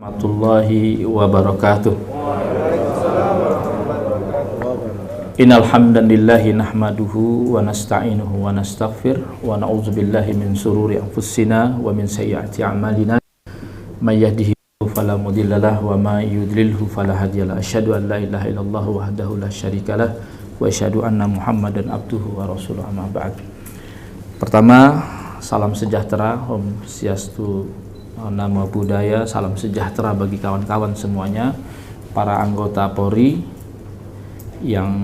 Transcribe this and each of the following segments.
Warahmatullahi wabarakatuh. Innal hamdalillahi nahmaduhu wa nasta'inuhu wa nastaghfir wa na'udzu billahi min shururi anfusina wa min sayyiati a'malina may yahdihillahu fala mudhillalah wa may yudlilhu fala hadiyalah. Asyhadu an la ilaha illallah wahdahu la syarikalah wa asyhadu anna Muhammadan abduhu wa rasuluhu, amma ba'd. Pertama, salam sejahtera, Om Swastiastu, Namo Buddhaya, salam sejahtera bagi kawan-kawan semuanya, para anggota Polri yang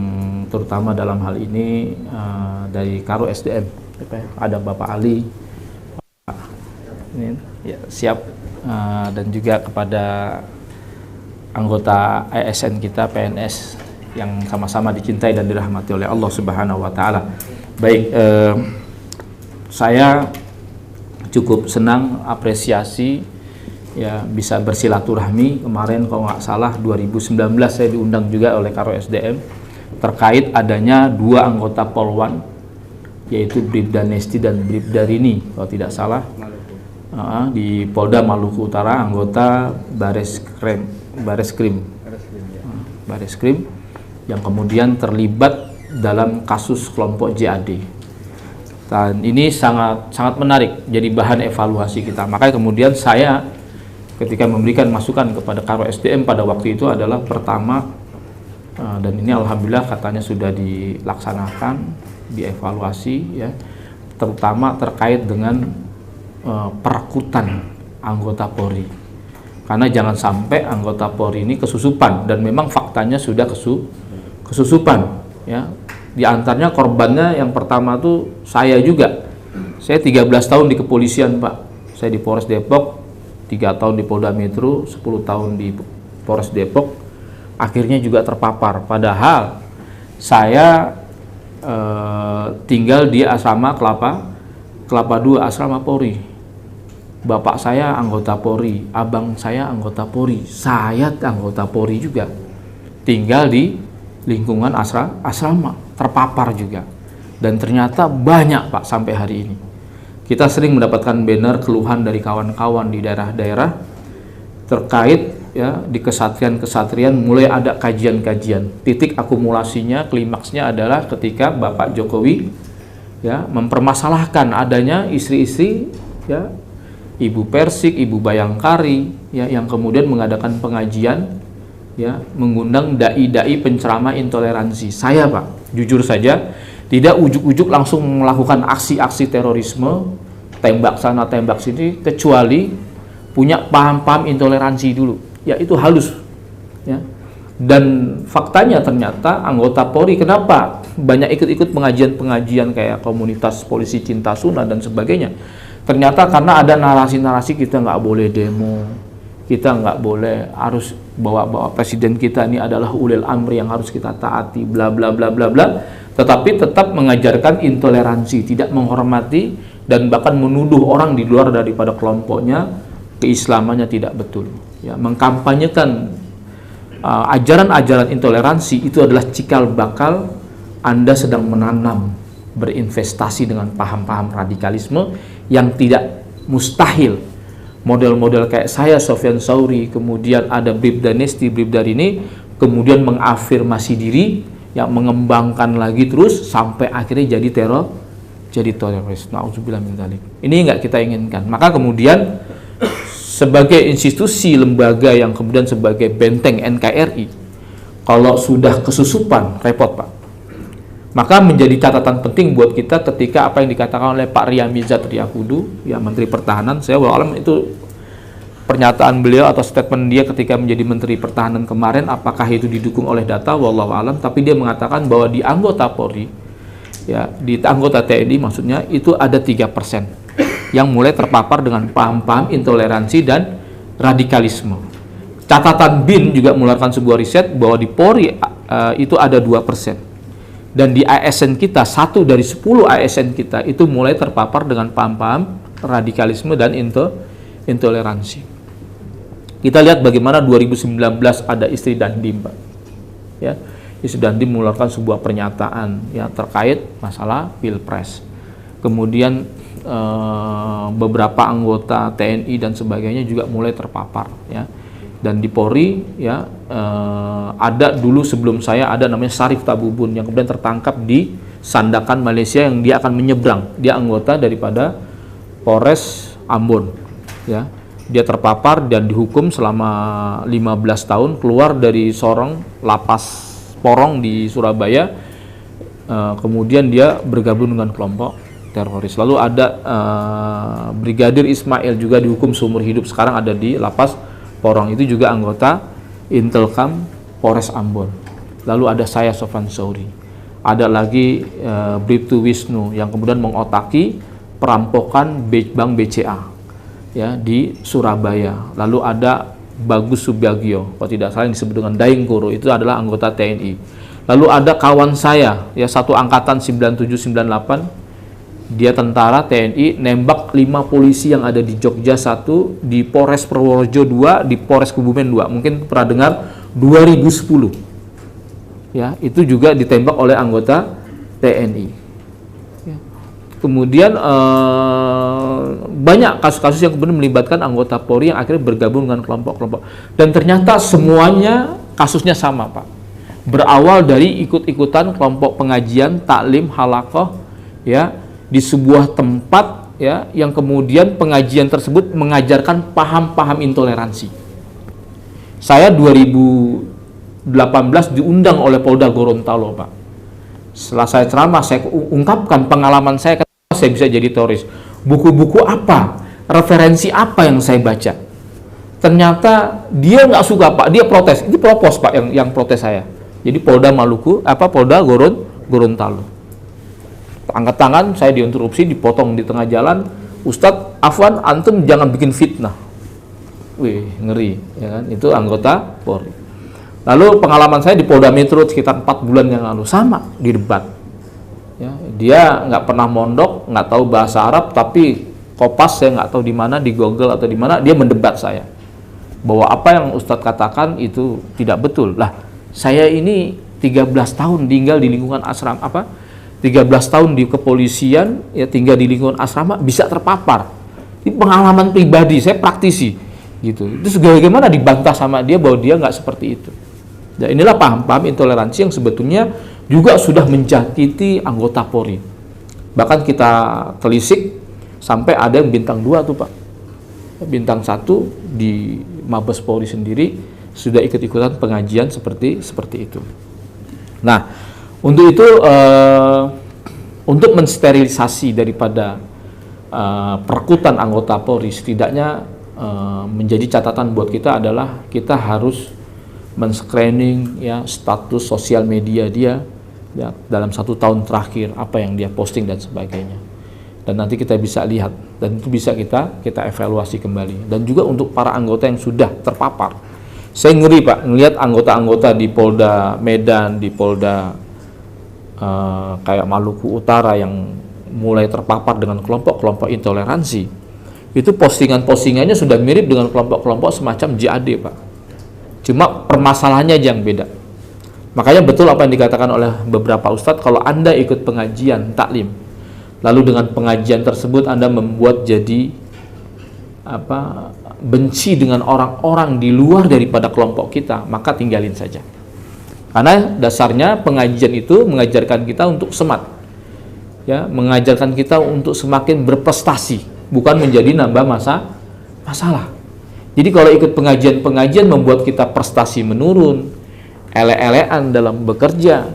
terutama dalam hal ini dari Karo SDM, ada Bapak Ali, ini, ya, siap, dan juga kepada anggota ASN kita, PNS yang sama-sama dicintai dan dirahmati oleh Allah Subhanahu wa Ta'ala. Baik, saya cukup senang, apresiasi ya bisa bersilaturahmi. Kemarin kalau nggak salah 2019 saya diundang juga oleh Karo SDM terkait adanya dua anggota Polwan, yaitu Bribda Nesti dan Bribda Rini kalau tidak salah, di Polda Maluku Utara, anggota Bareskrim yang kemudian terlibat dalam kasus kelompok JAD. Dan ini sangat menarik, jadi bahan evaluasi kita. Makanya kemudian saya ketika memberikan masukan kepada Karo SDM pada waktu itu adalah pertama, dan ini alhamdulillah katanya sudah dilaksanakan, dievaluasi ya, terutama terkait dengan perekrutan anggota Polri. Karena jangan sampai anggota Polri ini kesusupan, dan memang faktanya sudah kesusupan ya. Di antaranya korbannya yang pertama tuh saya juga. Saya 13 tahun di kepolisian, Pak. Saya di Polres Depok, 3 tahun di Polda Metro, 10 tahun di Polres Depok. Akhirnya juga terpapar. Padahal saya tinggal di asrama Kelapa 2, asrama Polri. Bapak saya anggota Polri, abang saya anggota Polri, saya anggota Polri juga. Tinggal di lingkungan asrama, terpapar juga. Dan ternyata banyak, Pak, sampai hari ini. Kita sering mendapatkan banner keluhan dari kawan-kawan di daerah-daerah terkait ya, di kesatrian-kesatrian mulai ada kajian-kajian. Titik akumulasinya, klimaksnya adalah ketika Bapak Jokowi ya mempermasalahkan adanya istri-istri ya, Ibu Persik, Ibu Bayangkari ya, yang kemudian mengadakan pengajian ya, mengundang dai-dai penceramah intoleransi. Saya, Pak, jujur saja tidak ujuk-ujuk langsung melakukan aksi-aksi terorisme, tembak sana tembak sini, kecuali punya paham-paham intoleransi dulu. Ya, itu halus ya. Dan faktanya ternyata anggota Polri kenapa banyak ikut-ikut pengajian-pengajian kayak komunitas polisi cinta sunnah dan sebagainya. Ternyata karena ada narasi-narasi kita nggak boleh demo, kita nggak boleh, harus bawa presiden kita ini adalah ulil amri yang harus kita taati, bla bla bla bla bla. Tetapi tetap mengajarkan intoleransi, tidak menghormati dan bahkan menuduh orang di luar daripada kelompoknya keislamannya tidak betul. Ya, mengkampanyekan ajaran-ajaran intoleransi itu adalah cikal bakal Anda sedang menanam, berinvestasi dengan paham-paham radikalisme yang tidak mustahil. Model-model kayak saya, Sofyan Sauri, kemudian ada Bribda Nesti, Bribda Rini, kemudian mengafirmasi diri, yang mengembangkan lagi terus sampai akhirnya jadi teroris. Nauzubillah min dzalik. Ini nggak kita inginkan. Maka kemudian sebagai institusi lembaga yang kemudian sebagai benteng NKRI, kalau sudah kesusupan repot, Pak. Maka menjadi catatan penting buat kita ketika apa yang dikatakan oleh Pak Riyamizat Riyakudu, ya Menteri Pertahanan. Saya wallahualam itu pernyataan beliau atau statement dia ketika menjadi Menteri Pertahanan kemarin, apakah itu didukung oleh data, wallahualam. Tapi dia mengatakan bahwa di anggota Polri, ya di anggota TNI maksudnya, itu ada 3% yang mulai terpapar dengan paham-paham intoleransi dan radikalisme. Catatan BIN juga mengeluarkan sebuah riset bahwa di Polri itu ada 2%. Dan di ASN kita, 1 dari 10 ASN kita itu mulai terpapar dengan paham-paham radikalisme dan intoleransi. Kita lihat bagaimana 2019 ada istri Dandim, Pak. Ya, istri Dandim mengeluarkan sebuah pernyataan ya terkait masalah Pilpres. Kemudian beberapa anggota TNI dan sebagainya juga mulai terpapar ya. Dan di Polri ya ada dulu sebelum saya ada namanya Sarif Tabubun yang kemudian tertangkap di Sandakan Malaysia yang dia akan menyeberang. Dia anggota daripada Polres Ambon ya. Dia terpapar dan dihukum selama 15 tahun, keluar dari Sorong lapas Porong di Surabaya. Kemudian dia bergabung dengan kelompok teroris. Lalu ada Brigadir Ismail juga dihukum seumur hidup, sekarang ada di lapas Porong, itu juga anggota Intelkam Polres Ambon. Lalu ada saya Sofan Sauri. Ada lagi Bribtu Wisnu yang kemudian mengotaki perampokan Bank BCA ya di Surabaya. Lalu ada Bagus Subiagio, kalau tidak salah yang disebut dengan Daeng Koro, itu adalah anggota TNI. Lalu ada kawan saya ya, satu angkatan 9798, dia tentara TNI, nembak 5 polisi yang ada di Jogja 1, di Polres Purworejo 2, di Polres Kebumen 2. Mungkin pernah dengar 2010. Ya, itu juga ditembak oleh anggota TNI. Ya. Kemudian banyak kasus-kasus yang kemudian melibatkan anggota Polri yang akhirnya bergabung dengan kelompok-kelompok. Dan ternyata semuanya kasusnya sama, Pak. Berawal dari ikut-ikutan kelompok pengajian, taklim, halakoh, ya, di sebuah tempat ya, yang kemudian pengajian tersebut mengajarkan paham-paham intoleransi. Saya 2018 diundang oleh Polda Gorontalo, Pak. Setelah saya ceramah, saya ungkapkan pengalaman saya, kenapa saya bisa jadi teroris, buku-buku apa, referensi apa yang saya baca. Ternyata dia nggak suka, Pak, dia protes. Ini propos, Pak, yang protes saya. Jadi Polda Polda Gorontalo. Angkat tangan, saya diinterupsi, dipotong di tengah jalan. Ustadz, afwan, antum jangan bikin fitnah. Wih, ngeri, ya kan? Itu anggota Polri. Lalu pengalaman saya di Polda Metro sekitar 4 bulan yang lalu, sama, di debat. Ya, dia nggak pernah mondok, nggak tahu bahasa Arab, tapi kopas saya nggak tahu di mana, di Google atau di mana, dia mendebat saya. Bahwa apa yang Ustadz katakan itu tidak betul. Lah, saya ini 13 tahun tinggal di lingkungan asrama, 13 tahun di kepolisian, ya tinggal di lingkungan asrama, bisa terpapar. Ini pengalaman pribadi, saya praktisi, gitu. Itu bagaimana dibantah sama dia bahwa dia nggak seperti itu. Dan inilah paham-paham intoleransi yang sebetulnya juga sudah menjangkiti anggota Polri. Bahkan kita telisik sampai ada yang bintang 2 tuh, Pak. Bintang 1 di Mabes Polri sendiri sudah ikut-ikutan pengajian seperti itu. Nah, untuk itu, untuk mensterilisasi daripada perkutan anggota Polri, setidaknya menjadi catatan buat kita adalah kita harus men-screening ya status sosial media dia ya, dalam 1 tahun terakhir, apa yang dia posting dan sebagainya. Dan nanti kita bisa lihat, dan itu bisa kita evaluasi kembali. Dan juga untuk para anggota yang sudah terpapar. Saya ngeri, Pak, ngelihat anggota-anggota di Polda Medan, di Polda kayak Maluku Utara yang mulai terpapar dengan kelompok-kelompok intoleransi. Itu postingan-postingannya sudah mirip dengan kelompok-kelompok semacam JAD, Pak. Cuma permasalahannya aja yang beda. Makanya betul apa yang dikatakan oleh beberapa ustadz, kalau Anda ikut pengajian taklim, lalu dengan pengajian tersebut Anda membuat jadi benci dengan orang-orang di luar daripada kelompok kita, maka tinggalin saja. Karena dasarnya pengajian itu mengajarkan kita untuk semat, ya, mengajarkan kita untuk semakin berprestasi, bukan menjadi nambah masalah. Jadi kalau ikut pengajian membuat kita prestasi menurun, ele-elean dalam bekerja,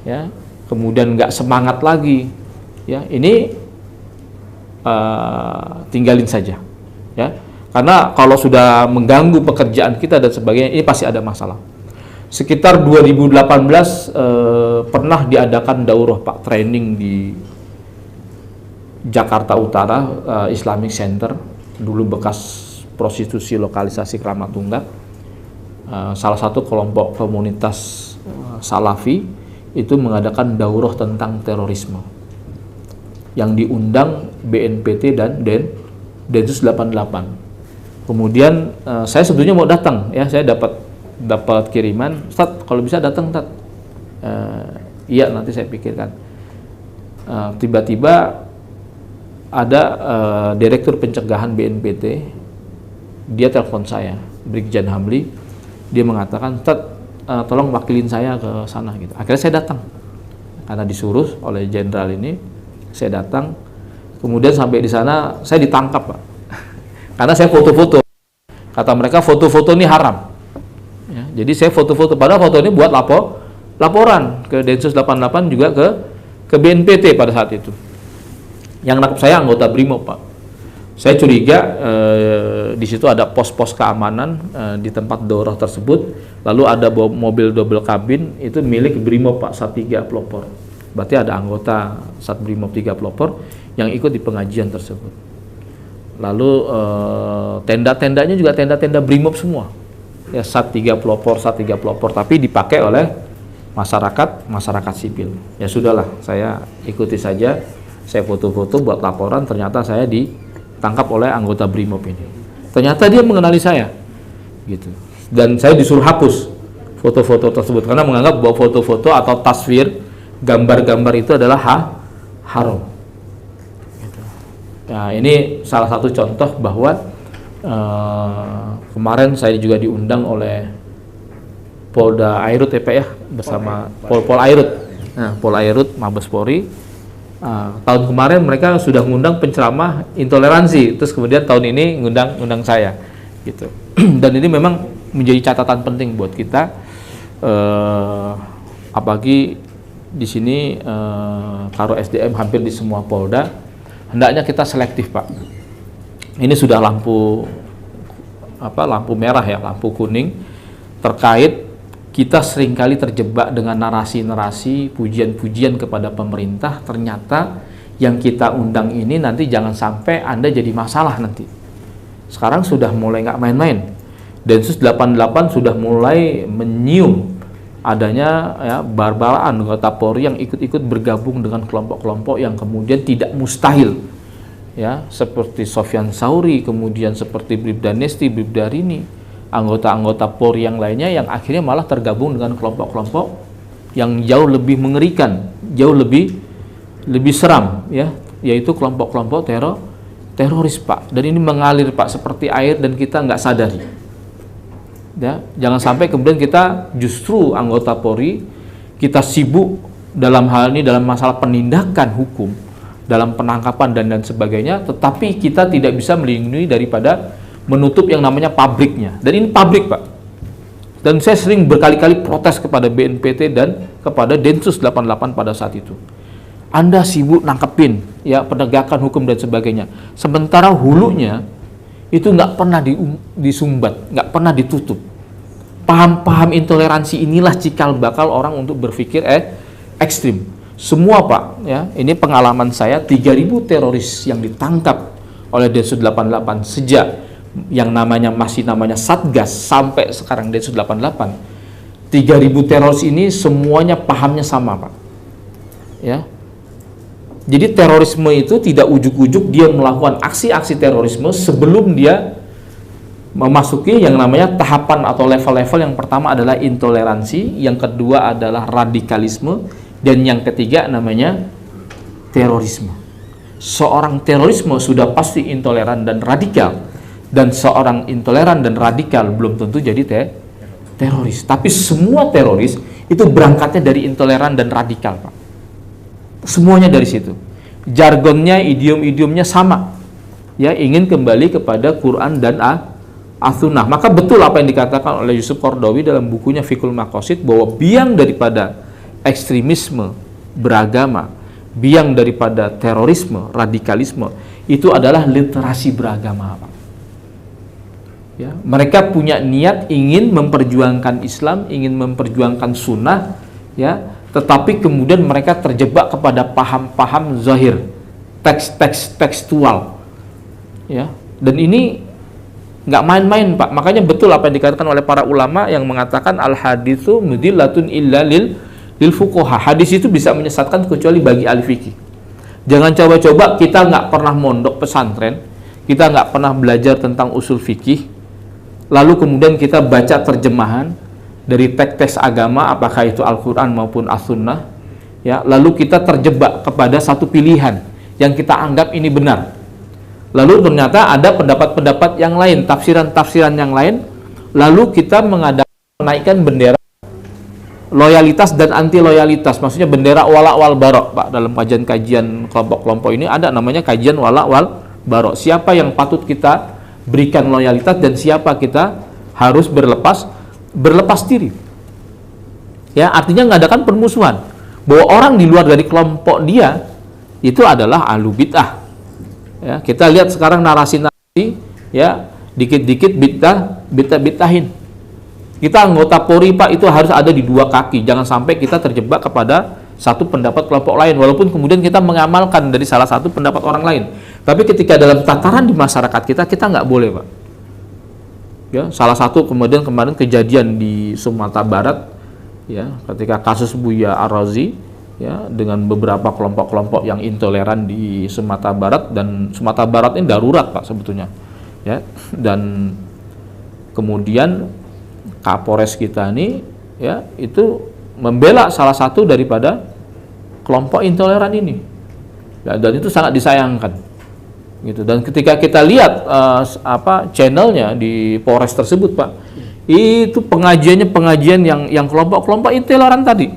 ya, kemudian nggak semangat lagi, ya, ini tinggalin saja, ya. Karena kalau sudah mengganggu pekerjaan kita dan sebagainya, ini pasti ada masalah. Sekitar 2018 pernah diadakan daurah, Pak, training di Jakarta Utara, Islamic Center, dulu bekas prostitusi lokalisasi Keramat Tunggak. Salah satu kelompok komunitas Salafi itu mengadakan daurah tentang terorisme yang diundang BNPT dan Densus 88. Kemudian saya sebetulnya mau datang, ya, saya dapat kiriman, Ustadz, kalau bisa datang, Ustadz. Iya, nanti saya pikirkan. Tiba-tiba ada Direktur Pencegahan BNPT, dia telepon saya. Brigjen Hamli, dia mengatakan, tolong wakilin saya ke sana gitu. Akhirnya saya datang karena disuruh oleh jenderal ini. Saya datang, kemudian sampai di sana saya ditangkap, Pak, karena saya foto-foto. Kata mereka foto-foto ini haram ya, jadi saya foto-foto, padahal foto ini buat laporan ke Densus 88 juga ke BNPT pada saat itu. Yang nangkep saya anggota BRIMOB, Pak. Saya curiga di situ ada pos-pos keamanan di tempat daurah tersebut. Lalu ada mobil double kabin itu milik BRIMOB, Pak, Sat 3 pelopor. Berarti ada anggota Sat BRIMOB 3 pelopor yang ikut di pengajian tersebut. Lalu tenda-tendanya juga tenda-tenda BRIMOB semua. Ya, Sat 3 pelopor, tapi dipakai oleh masyarakat sipil. Ya sudahlah, saya ikuti saja. Saya foto-foto buat laporan, ternyata saya ditangkap oleh anggota BRIMOB ini. Ternyata dia mengenali saya, gitu. Dan saya disuruh hapus foto-foto tersebut karena menganggap bahwa foto-foto atau tasvir, gambar-gambar itu adalah haram. Gitu. Nah, ini salah satu contoh bahwa kemarin saya juga diundang oleh Polda Airut ya, Pak, ya, bersama Pol Airut. Nah, Pol Airut Mabes Polri. Tahun kemarin mereka sudah mengundang penceramah intoleransi, terus kemudian tahun ini ngundang saya, gitu. Dan ini memang menjadi catatan penting buat kita, apalagi di sini Karo SDM hampir di semua Polda, hendaknya kita selektif, Pak. Ini sudah lampu merah ya, lampu kuning terkait kita seringkali terjebak dengan narasi-narasi, pujian-pujian kepada pemerintah. Ternyata yang kita undang ini nanti jangan sampai Anda jadi masalah nanti. Sekarang sudah mulai nggak main-main. Densus 88 sudah mulai menyium adanya ya, barbaraan anggota Polri yang ikut-ikut bergabung dengan kelompok-kelompok yang kemudian tidak mustahil. Ya, seperti Sofyan Sauri, kemudian seperti Bribda Nesti, Bribda Rini, anggota-anggota Polri yang lainnya yang akhirnya malah tergabung dengan kelompok-kelompok yang jauh lebih mengerikan, jauh lebih seram ya, yaitu kelompok-kelompok teroris, Pak. Dan ini mengalir, Pak, seperti air dan kita nggak sadari. Ya, jangan sampai kemudian kita justru anggota Polri kita sibuk dalam hal ini dalam masalah penindakan hukum, dalam penangkapan dan sebagainya, tetapi kita tidak bisa melindungi daripada menutup yang namanya pabriknya. Dan ini pabrik, Pak. Dan saya sering berkali-kali protes kepada BNPT dan kepada Densus 88 pada saat itu. Anda sibuk nangkepin ya penegakan hukum dan sebagainya, sementara hulunya itu nggak pernah disumbat, nggak pernah ditutup. Paham-paham intoleransi inilah cikal bakal orang untuk berpikir ekstrim. Semua, Pak, ya, ini pengalaman saya, 3.000 teroris yang ditangkap oleh Densus 88 sejak yang masih namanya Satgas sampai sekarang Densus 88. 3.000 teroris ini semuanya pahamnya sama, Pak. Ya. Jadi terorisme itu tidak ujuk-ujuk dia melakukan aksi-aksi terorisme sebelum dia memasuki yang namanya tahapan atau level-level. Yang pertama adalah intoleransi, yang kedua adalah radikalisme, dan yang ketiga namanya terorisme. Seorang terorisme sudah pasti intoleran dan radikal. Dan seorang intoleran dan radikal belum tentu jadi teroris. Tapi semua teroris itu berangkatnya dari intoleran dan radikal, Pak. Semuanya dari situ. Jargonnya, idiom-idiomnya sama. Ya, ingin kembali kepada Quran dan As-Sunnah. Maka betul apa yang dikatakan oleh Yusuf Qaradawi dalam bukunya Fiqhul Maqasid, bahwa biang daripada ekstremisme beragama, biang daripada terorisme, radikalisme, itu adalah literasi beragama, Pak. Ya, mereka punya niat ingin memperjuangkan Islam, ingin memperjuangkan sunnah, ya, tetapi kemudian mereka terjebak kepada paham-paham zahir, teks-teks tekstual, ya, dan ini nggak main-main, Pak. Makanya betul apa yang dikatakan oleh para ulama yang mengatakan al haditsu mudillatun illa lil fuqaha. Hadis itu bisa menyesatkan kecuali bagi ahli fikih. Jangan coba-coba kita nggak pernah mondok pesantren, kita nggak pernah belajar tentang usul fikih, lalu kemudian kita baca terjemahan dari teks-teks agama, apakah itu Al-Quran maupun As-Sunnah, ya, lalu kita terjebak kepada satu pilihan yang kita anggap ini benar. Lalu ternyata ada pendapat-pendapat yang lain, tafsiran-tafsiran yang lain, lalu kita menaikkan bendera loyalitas dan anti loyalitas, maksudnya bendera wala wal barok, Pak. Dalam kajian kelompok-kelompok ini ada namanya kajian wala wal barok. Siapa yang patut kita berikan loyalitas dan siapa kita harus berlepas diri. Ya, artinya mengadakan permusuhan. Bahwa orang di luar dari kelompok dia itu adalah ahlu bid'ah. Ya, kita lihat sekarang narasi-narasi, ya, dikit-dikit bid'ahin. Kita anggota Polri, Pak, itu harus ada di dua kaki. Jangan sampai kita terjebak kepada satu pendapat kelompok lain, walaupun kemudian kita mengamalkan dari salah satu pendapat orang lain. Tapi ketika dalam tataran di masyarakat kita nggak boleh, Pak. Ya, salah satu kemudian kemarin kejadian di Sumatera Barat, ya, ketika kasus Buya Ar-Razi, ya, dengan beberapa kelompok-kelompok yang intoleran di Sumatera Barat, dan Sumatera Barat ini darurat, Pak, sebetulnya. Ya, dan kemudian Kapolres kita ini, ya, itu membela salah satu daripada kelompok intoleran ini, ya, dan itu sangat disayangkan, gitu. Dan ketika kita lihat channelnya di Polres tersebut, Pak, itu pengajian yang kelompok-kelompok intoleran tadi,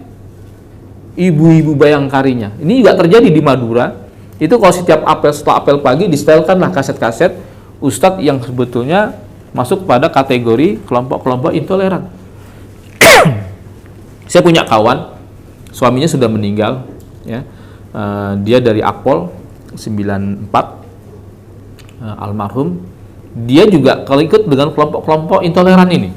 ibu-ibu bayangkarinya. Ini juga terjadi di Madura. Itu kalau setiap setelah apel pagi disetelkanlah kaset-kaset ustadz yang sebetulnya masuk pada kategori kelompok-kelompok intoleran. Saya punya kawan, suaminya sudah meninggal, ya. Dia dari Akpol 94, almarhum. Dia juga kalau ikut dengan kelompok-kelompok intoleran ini,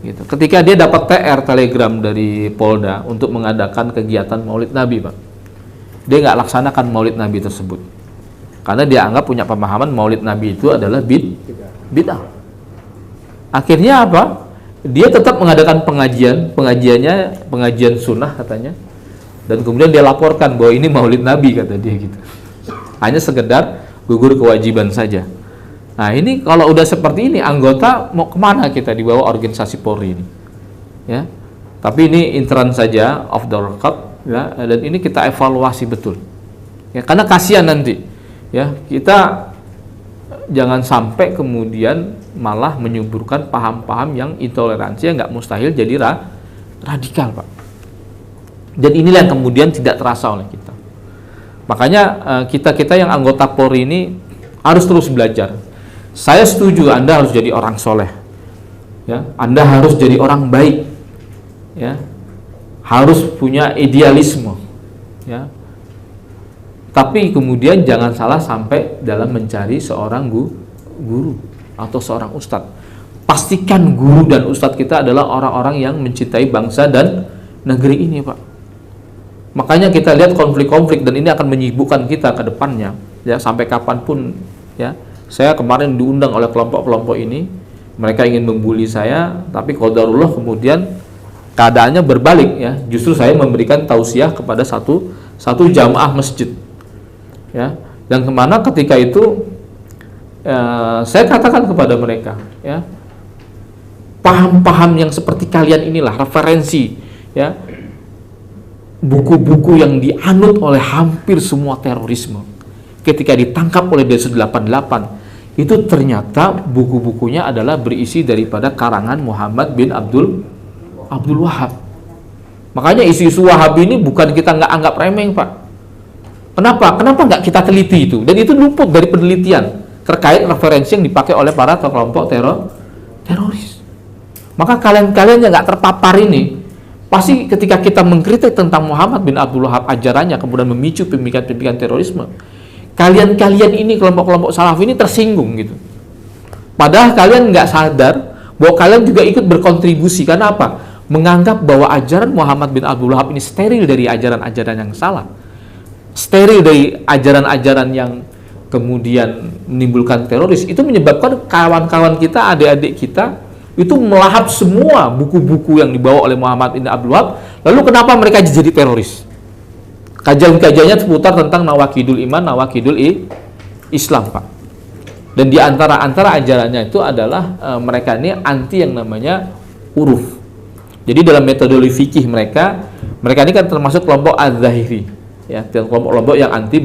gitu. Ketika dia dapat telegram dari Polda untuk mengadakan kegiatan Maulid Nabi, Pak, dia nggak laksanakan Maulid Nabi tersebut karena dia anggap punya pemahaman Maulid Nabi itu adalah bid'ah. Akhirnya apa? Dia tetap mengadakan pengajian sunnah katanya, dan kemudian dia laporkan bahwa ini Maulid Nabi, kata dia, gitu. Hanya sekedar gugur kewajiban saja. Nah, ini kalau udah seperti ini, anggota mau kemana kita dibawa organisasi Polri ini? Ya, tapi ini intern saja, off the record, ya, dan ini kita evaluasi betul. Ya, karena kasihan nanti, ya, kita jangan sampai kemudian malah menyuburkan paham-paham yang intoleransi yang nggak mustahil jadi radikal, Pak. Dan inilah yang kemudian tidak terasa oleh kita. Makanya kita yang anggota Polri ini harus terus belajar. Saya setuju Anda harus jadi orang soleh, ya. Anda harus jadi orang baik, ya. Harus punya idealisme, ya. Tapi kemudian jangan salah sampai dalam mencari seorang guru atau seorang ustadz. Pastikan guru dan ustadz kita adalah orang-orang yang mencintai bangsa dan negeri ini, Pak. Makanya kita lihat konflik-konflik, dan ini akan menyibukkan kita ke depannya, ya, sampai kapanpun, ya. Saya kemarin diundang oleh kelompok-kelompok ini, mereka ingin membuli saya, tapi qadarullah kemudian keadaannya berbalik, ya. Justru saya memberikan tausiah kepada satu jamaah masjid, ya, dan kemana ketika itu saya katakan kepada mereka, ya, paham-paham yang seperti kalian inilah referensi, ya, buku-buku yang dianut oleh hampir semua terorisme. Ketika ditangkap oleh Densus 88, itu ternyata buku-bukunya adalah berisi daripada karangan Muhammad bin Abdul Wahab. Makanya isu-isu Wahabi ini bukan kita nggak anggap remeh, Pak. Kenapa nggak kita teliti itu? Dan itu luput dari penelitian terkait referensi yang dipakai oleh para kelompok teroris. Maka kalian yang nggak terpapar ini, pasti ketika kita mengkritik tentang Muhammad bin Abdul Wahab ajarannya, kemudian memicu pemikiran-pemikiran terorisme, kalian ini kelompok-kelompok salaf ini tersinggung, gitu. Padahal kalian nggak sadar bahwa kalian juga ikut berkontribusi. Karena apa? Menganggap bahwa ajaran Muhammad bin Abdul Wahab ini steril dari ajaran-ajaran yang salah, steril dari ajaran-ajaran yang kemudian menimbulkan teroris. Itu menyebabkan kawan-kawan kita, adik-adik kita itu melahap semua buku-buku yang dibawa oleh Muhammad bin Abdul Wahab. Lalu kenapa mereka jadi teroris? Kajian-kajiannya seputar tentang nawakidul iman, nawakidul Islam, Pak. Dan di antara ajarannya itu adalah mereka ini anti yang namanya uruf. Jadi dalam metodologi fikih mereka ini kan termasuk kelompok az-zahiri, ya, dan kelompok-kelompok yang anti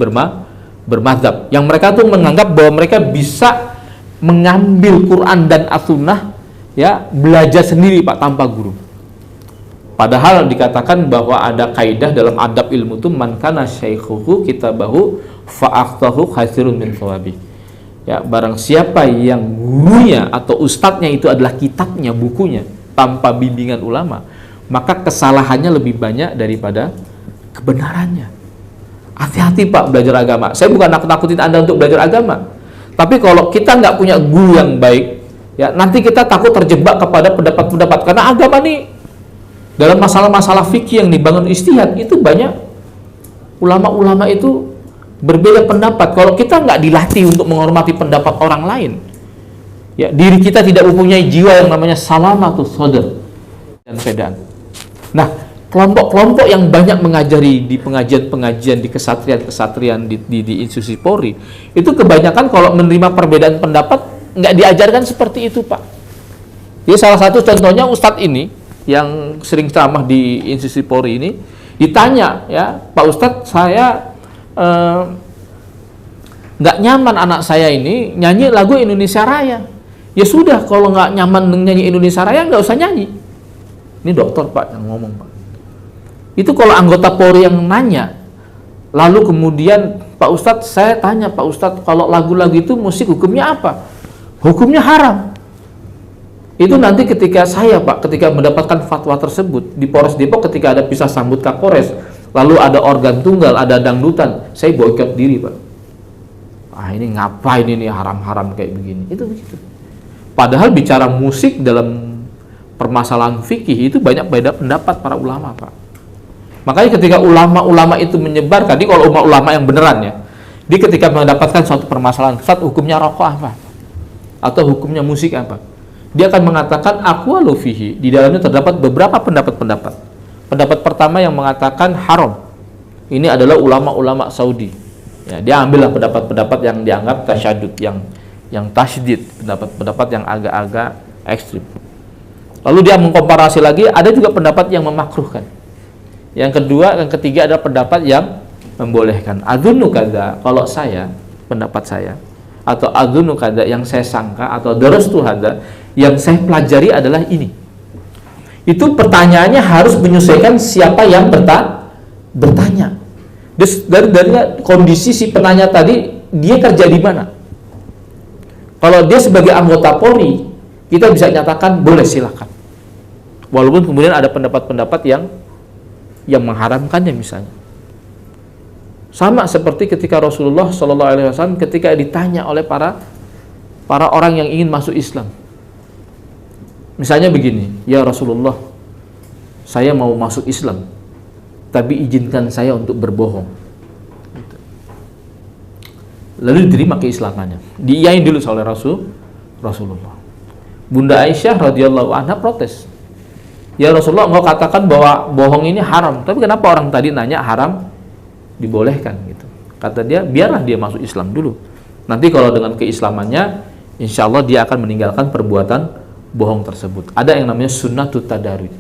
bermadzhab. Yang mereka tuh menganggap bahwa mereka bisa mengambil Quran dan as-sunnah ya belajar sendiri Pak, tanpa guru. Padahal dikatakan bahwa ada kaidah dalam adab ilmu itu, man kana syaikhuhu kitabahu fa'akhtahu khairun min thawabi. Ya, barang siapa yang gurunya atau ustadznya itu adalah kitabnya, bukunya, tanpa bimbingan ulama, maka kesalahannya lebih banyak daripada kebenarannya. Hati-hati Pak belajar agama. Saya bukan nakut-nakutin Anda untuk belajar agama, tapi kalau kita nggak punya guru yang baik, ya nanti kita takut terjebak kepada pendapat-pendapat. Karena agama nih, dalam masalah-masalah fikih yang dibangun ijtihad, itu banyak ulama-ulama itu berbeda pendapat. Kalau kita nggak dilatih untuk menghormati pendapat orang lain, ya diri kita tidak mempunyai jiwa yang namanya salamatus sadr dan fedan. Nah, kelompok-kelompok yang banyak mengajari di pengajian-pengajian di kesatrian-kesatrian di institusi Polri, itu kebanyakan kalau menerima perbedaan pendapat nggak diajarkan seperti itu Pak. Jadi salah satu contohnya Ustadz ini yang sering ceramah di institusi Polri ini, ditanya, ya Pak Ustadz, saya nggak nyaman anak saya ini nyanyi lagu Indonesia Raya. Ya sudah, kalau nggak nyaman nyanyi Indonesia Raya, nggak usah nyanyi. Ini dokter Pak yang ngomong Pak. Itu kalau anggota Polri yang nanya, lalu kemudian Pak Ustadz, saya tanya Pak Ustadz, kalau lagu-lagu itu musik hukumnya apa? Hukumnya haram. Itu nanti ketika saya Pak, ketika mendapatkan fatwa tersebut di Polres Depok, ketika ada pisah sambut Kapolres, lalu ada organ tunggal, ada dangdutan, saya boikot diri Pak. Ah ini ngapain ini haram-haram kayak begini? Itu begitu. Padahal bicara musik dalam permasalahan fikih itu banyak beda pendapat para ulama Pak. Makanya ketika ulama-ulama itu menyebar, tadi kalau ulama yang beneran ya, dia ketika mendapatkan suatu permasalahan, Ustaz, hukumnya rokok apa? Atau hukumnya musik apa? Dia akan mengatakan aqwalu fihi, di dalamnya terdapat beberapa pendapat-pendapat. Pendapat pertama yang mengatakan haram. Ini adalah ulama-ulama Saudi. Ya, dia ambillah pendapat-pendapat yang dianggap tasyadud, yang tasydid, pendapat-pendapat yang agak-agak ekstrim. Lalu dia mengkomparasi lagi, ada juga pendapat yang memakruhkan. Yang kedua, yang ketiga adalah pendapat yang membolehkan. Adzunnu kadza, kalau saya, pendapat saya, atau adzunnu kadza, yang saya sangka, atau darastu hadza, yang saya pelajari adalah ini. Itu pertanyaannya harus menyesuaikan siapa yang bertanya. Dari kondisi si penanya tadi, dia kerja di mana. Kalau dia sebagai anggota Polri, kita bisa nyatakan boleh, silakan. Walaupun kemudian ada pendapat-pendapat yang mengharamkannya misalnya. Sama seperti ketika Rasulullah SAW ketika ditanya oleh para orang yang ingin masuk Islam. Misalnya begini, ya Rasulullah, saya mau masuk Islam, tapi izinkan saya untuk berbohong. Lalu diterima keislamannya, diiyain dulu oleh Rasulullah. Bunda Aisyah radhiyallahu anha protes, ya Rasulullah, engkau katakan bahwa bohong ini haram, tapi kenapa orang tadi nanya haram dibolehkan gitu? Kata dia, biarlah dia masuk Islam dulu, nanti kalau dengan keislamannya, insya Allah dia akan meninggalkan perbuatan bohong tersebut. Ada yang namanya sunnatut tadarruj,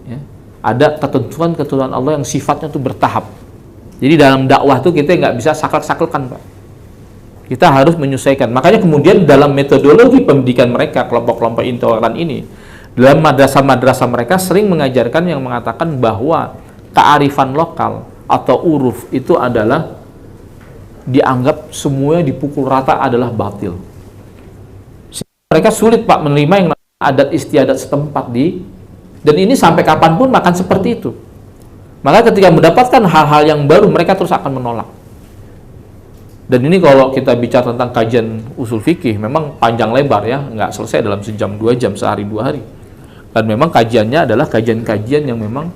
ya. Ada ketentuan-ketentuan Allah yang sifatnya itu bertahap. Jadi dalam dakwah itu kita nggak bisa saklek-saklekan Pak. Kita harus menyesuaikan. Makanya kemudian dalam metodologi pendidikan mereka, kelompok-kelompok intoleran ini, dalam madrasah-madrasah mereka sering mengajarkan yang mengatakan bahwa kearifan lokal atau uruf itu adalah dianggap semuanya dipukul rata adalah batil. Mereka sulit Pak menerima yang namanya adat istiadat setempat dan ini sampai kapanpun makan seperti itu. Maka ketika mendapatkan hal-hal yang baru, mereka terus akan menolak. Dan ini kalau kita bicara tentang kajian usul fikih, memang panjang lebar ya, nggak selesai dalam sejam, 2 jam, sehari 2 hari. Dan memang kajiannya adalah kajian-kajian yang memang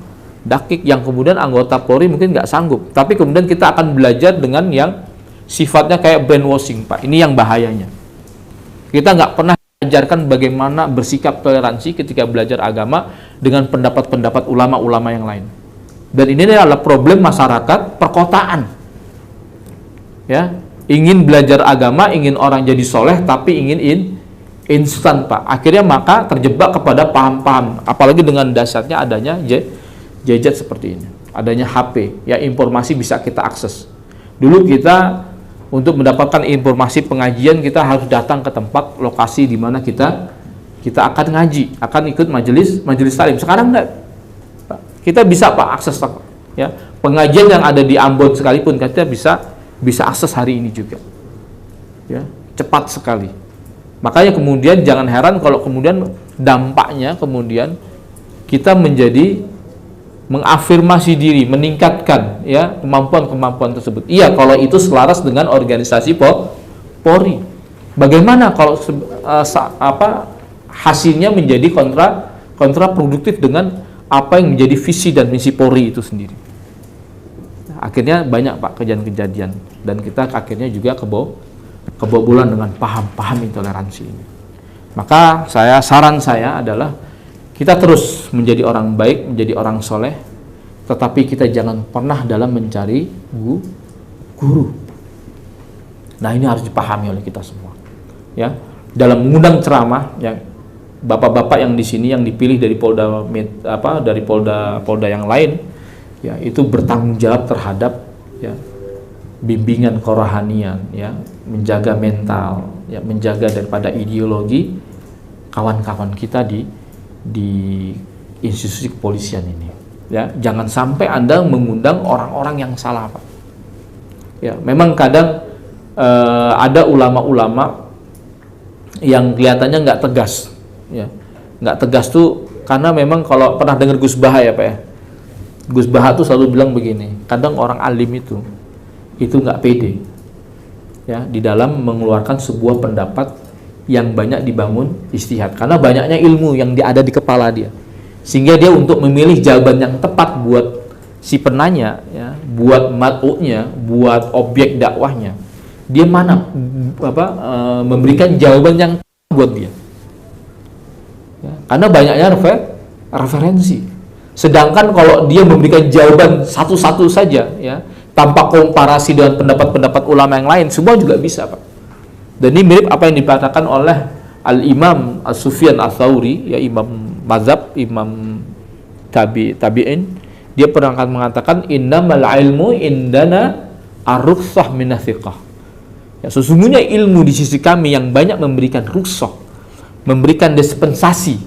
dakik, yang kemudian anggota Polri mungkin nggak sanggup. Tapi kemudian kita akan belajar dengan yang sifatnya kayak brainwashing Pak. Ini yang bahayanya. Kita nggak pernah ajarkan bagaimana bersikap toleransi ketika belajar agama dengan pendapat-pendapat ulama-ulama yang lain. Dan ini adalah problem masyarakat perkotaan. Ya, ingin belajar agama, ingin orang jadi soleh, tapi ingin instan Pak. Akhirnya maka terjebak kepada paham-paham, apalagi dengan dasarnya adanya gadget seperti ini, adanya HP, ya informasi bisa kita akses. Dulu kita untuk mendapatkan informasi pengajian kita harus datang ke tempat lokasi di mana kita kita akan ngaji, akan ikut majelis taklim. Sekarang enggak, Pak. Kita bisa Pak akses, ya, pengajian yang ada di Ambon sekalipun kita bisa akses hari ini juga, ya, cepat sekali. Makanya kemudian jangan heran kalau kemudian dampaknya kemudian kita menjadi mengafirmasi diri, meningkatkan, ya, kemampuan tersebut. Iya, kalau itu selaras dengan organisasi Polri. Bagaimana kalau hasilnya menjadi kontraproduktif dengan apa yang menjadi visi dan misi Polri itu sendiri? Akhirnya banyak Pak kejadian-kejadian, dan kita akhirnya juga kebobolan dengan paham intoleransi ini. Maka saran saya adalah kita terus menjadi orang baik, menjadi orang soleh, tetapi kita jangan pernah dalam mencari guru. Nah, ini harus dipahami oleh kita semua, ya. Dalam mengundang ceramah, ya, bapak-bapak yang di sini yang dipilih dari polda yang lain, ya, itu bertanggung jawab terhadap, ya, bimbingan kerohanian, ya, menjaga mental, ya, menjaga daripada ideologi kawan-kawan kita di institusi kepolisian ini, ya. Jangan sampai Anda mengundang orang-orang yang salah, Pak. Ya, memang kadang ada ulama-ulama yang kelihatannya nggak tegas, ya. Nggak tegas tuh karena memang kalau pernah dengar Gus Baha, ya Pak, ya, Gus Baha tuh selalu bilang begini, kadang orang alim itu nggak pede, ya, di dalam mengeluarkan sebuah pendapat yang banyak dibangun istihad, karena banyaknya ilmu yang ada di kepala dia, sehingga dia untuk memilih jawaban yang tepat buat si penanya, ya, buat mat'u'nya, buat objek dakwahnya, dia memberikan jawaban yang tepat buat dia, ya, karena banyaknya referensi. Sedangkan kalau dia memberikan jawaban satu-satu saja, ya, tanpa komparasi dengan pendapat-pendapat ulama yang lain, semua juga bisa, Pak. Dan ini mirip apa yang dikatakan oleh Al-Imam As-Sufyan Ats-Tsauri, ya, imam mazhab, imam tabi'in. Dia pernah akan mengatakan innamal ilmu indana ar-rukhsah minathiqah. Ya, sesungguhnya ilmu di sisi kami yang banyak memberikan rukhsah, memberikan dispensasi,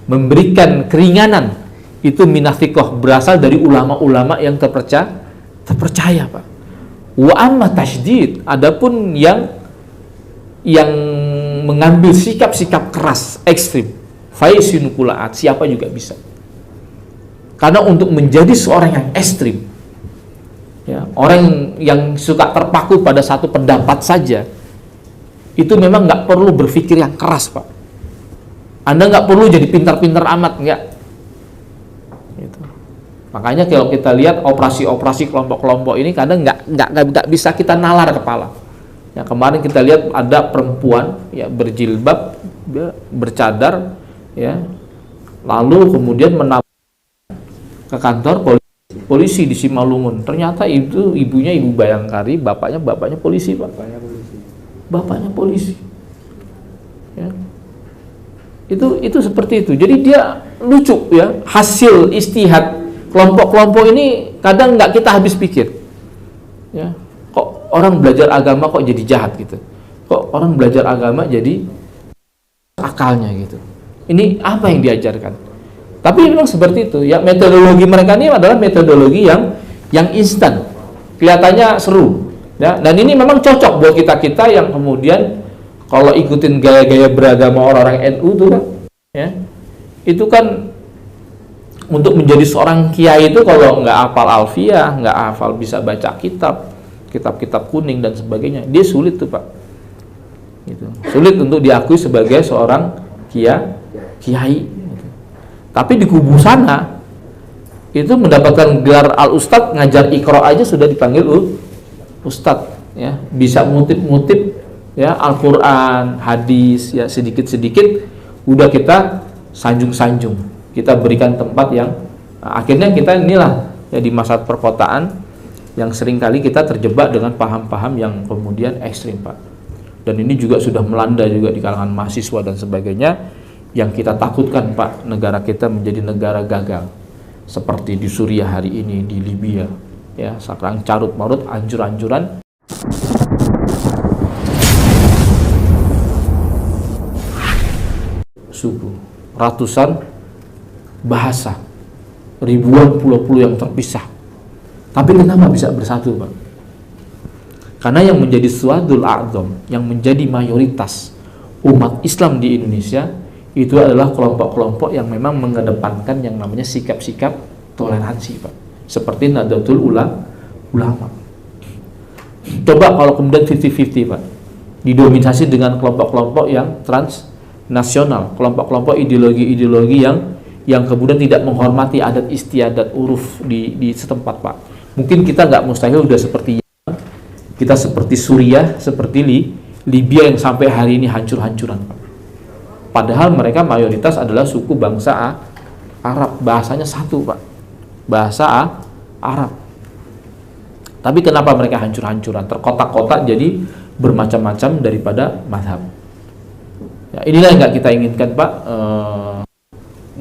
memberikan keringanan, itu minathiqah, berasal dari ulama-ulama yang terpercaya, Pak. Wa amma tasydid, adapun yang mengambil sikap-sikap keras, ekstrim, faisinukulaat, siapa juga bisa. Karena untuk menjadi seorang yang ekstrim, ya, orang yang suka terpaku pada satu pendapat saja, itu memang nggak perlu berpikir yang keras, Pak. Anda nggak perlu jadi pintar-pintar amat, nggak. Gitu. Makanya kalau kita lihat operasi-operasi kelompok-kelompok ini kadang nggak bisa kita nalar kepala. Ya, kemarin kita lihat ada perempuan, ya, berjilbab, ya, bercadar, ya, lalu kemudian menabrak ke kantor polisi di Simalungun. Ternyata itu ibunya Ibu Bayangkari, bapaknya polisi, Pak. Bapaknya polisi. Ya. Itu seperti itu. Jadi dia lucu, ya, hasil istihad kelompok-kelompok ini kadang nggak kita habis pikir, ya. Kok orang belajar agama kok jadi jahat gitu? Kok orang belajar agama jadi akalnya gitu? Ini apa yang diajarkan? Tapi memang seperti itu, ya. Metodologi mereka ini adalah metodologi yang instan, kelihatannya seru, ya. Dan ini memang cocok buat kita yang kemudian kalau ikutin gaya-gaya beragama orang-orang NU tuh, kan, ya, itu kan untuk menjadi seorang kiai itu kalau nggak hafal alfiyah, nggak hafal bisa baca kitab kuning dan sebagainya, dia sulit tuh, Pak. Gitu. Sulit untuk diakui sebagai seorang kiai. Gitu. Tapi di kubu sana itu mendapatkan gelar al-ustadz, ngajar Iqra aja sudah dipanggil ustadz, ya. Bisa ngutip-ngutip, ya, Al-Quran, hadis, ya, sedikit-sedikit udah kita sanjung-sanjung, kita berikan tempat yang akhirnya kita inilah, ya, di masa perkotaan yang seringkali kita terjebak dengan paham-paham yang kemudian ekstrim, Pak. Dan ini juga sudah melanda juga di kalangan mahasiswa dan sebagainya, yang kita takutkan, Pak, negara kita menjadi negara gagal seperti di Suriah hari ini, di Libya, ya, sekarang carut marut, anjur-anjuran. suku, ratusan bahasa, ribuan pulau-pulau yang terpisah. Tapi kenapa bisa bersatu, Pak? Karena yang menjadi suadul a'zam, yang menjadi mayoritas umat Islam di Indonesia itu adalah kelompok-kelompok yang memang mengedepankan yang namanya sikap-sikap toleransi, Pak. Seperti Nahdlatul Ulama. Coba kalau kemudian 50-50, Pak, didominasi dengan kelompok-kelompok yang transnasional, kelompok-kelompok ideologi-ideologi yang kemudian tidak menghormati adat istiadat uruf di setempat, Pak. Mungkin kita nggak mustahil udah seperti Yaman, kita seperti Suriah, seperti Libya yang sampai hari ini hancur-hancuran, Pak. Padahal mereka mayoritas adalah suku bangsa Arab, bahasanya satu, Pak, bahasa Arab. Tapi kenapa mereka hancur-hancuran, terkotak-kotak jadi bermacam-macam daripada mazhab? Ya, inilah yang nggak kita inginkan, Pak.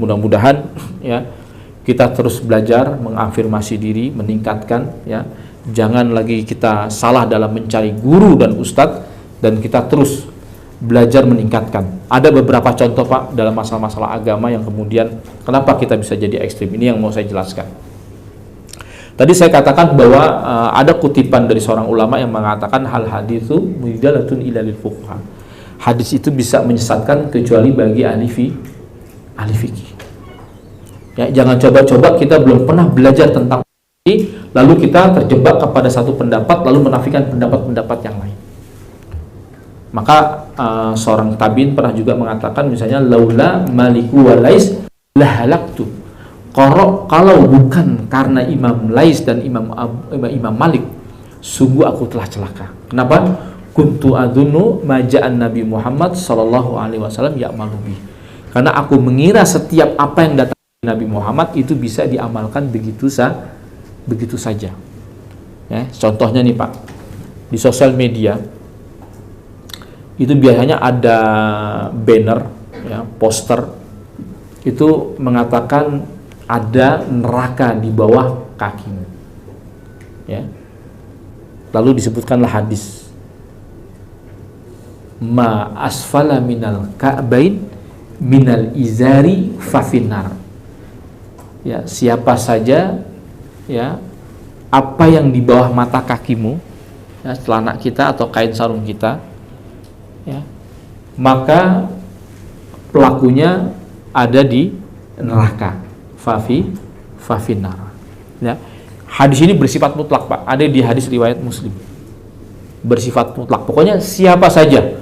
Mudah-mudahan ya kita terus belajar, mengafirmasi diri, meningkatkan, ya. Jangan lagi kita salah dalam mencari guru dan ustadz, dan kita terus belajar meningkatkan. Ada beberapa contoh, Pak, dalam masalah-masalah agama yang kemudian kenapa kita bisa jadi ekstrim. Ini yang mau saya jelaskan. Tadi saya katakan bahwa ada kutipan dari seorang ulama yang mengatakan hal haditsu mudalatun ila lil fuqaha. Hadis itu bisa menyesatkan kecuali bagi ahli fikih. Ya, jangan coba-coba kita belum pernah belajar tentang fikih lalu kita terjebak kepada satu pendapat lalu menafikan pendapat-pendapat yang lain. Maka seorang tabiin pernah juga mengatakan misalnya laula maliku wa lais lahalaktu. Kalau bukan karena Imam Lais dan Imam Malik, sungguh aku telah celaka. Kenapa? Kuntu adunu maja'an Nabi Muhammad sallallahu alaihi wasallam ya'malu bi. Karena aku mengira setiap apa yang datang dari Nabi Muhammad itu bisa diamalkan begitu saja. Ya, contohnya nih, Pak, di sosial media itu biasanya ada banner, ya, poster itu mengatakan ada neraka di bawah kakimu, ya. Lalu disebutkanlah hadis ma asfala minal ka'bain minal izari fafinar. Ya, siapa saja, ya, apa yang di bawah mata kakimu, ya, celana kita atau kain sarung kita, ya, maka pelakunya ada di neraka. Fafinar. Ya. Hadis ini bersifat mutlak, Pak. Ada di hadis riwayat Muslim. Bersifat mutlak. Pokoknya siapa saja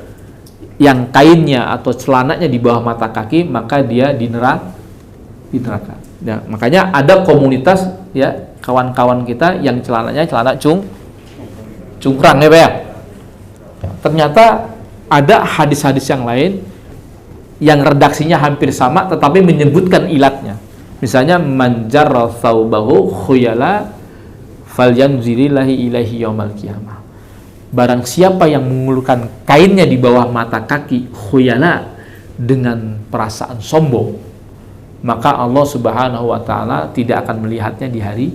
yang kainnya atau celananya di bawah mata kaki, maka dia di neraka. Ya, makanya ada komunitas, ya, kawan-kawan kita yang celananya celana cungkrang, ya, Pak, ya. Ternyata ada hadis-hadis yang lain yang redaksinya hampir sama tetapi menyebutkan ilatnya. Misalnya manjarra thawbahu khuyala falyanzirillahi ilaihi yaumal qiyamah. Barang siapa yang mengulurkan kainnya di bawah mata kaki khuyala dengan perasaan sombong, maka Allah Subhanahu wa taala tidak akan melihatnya di hari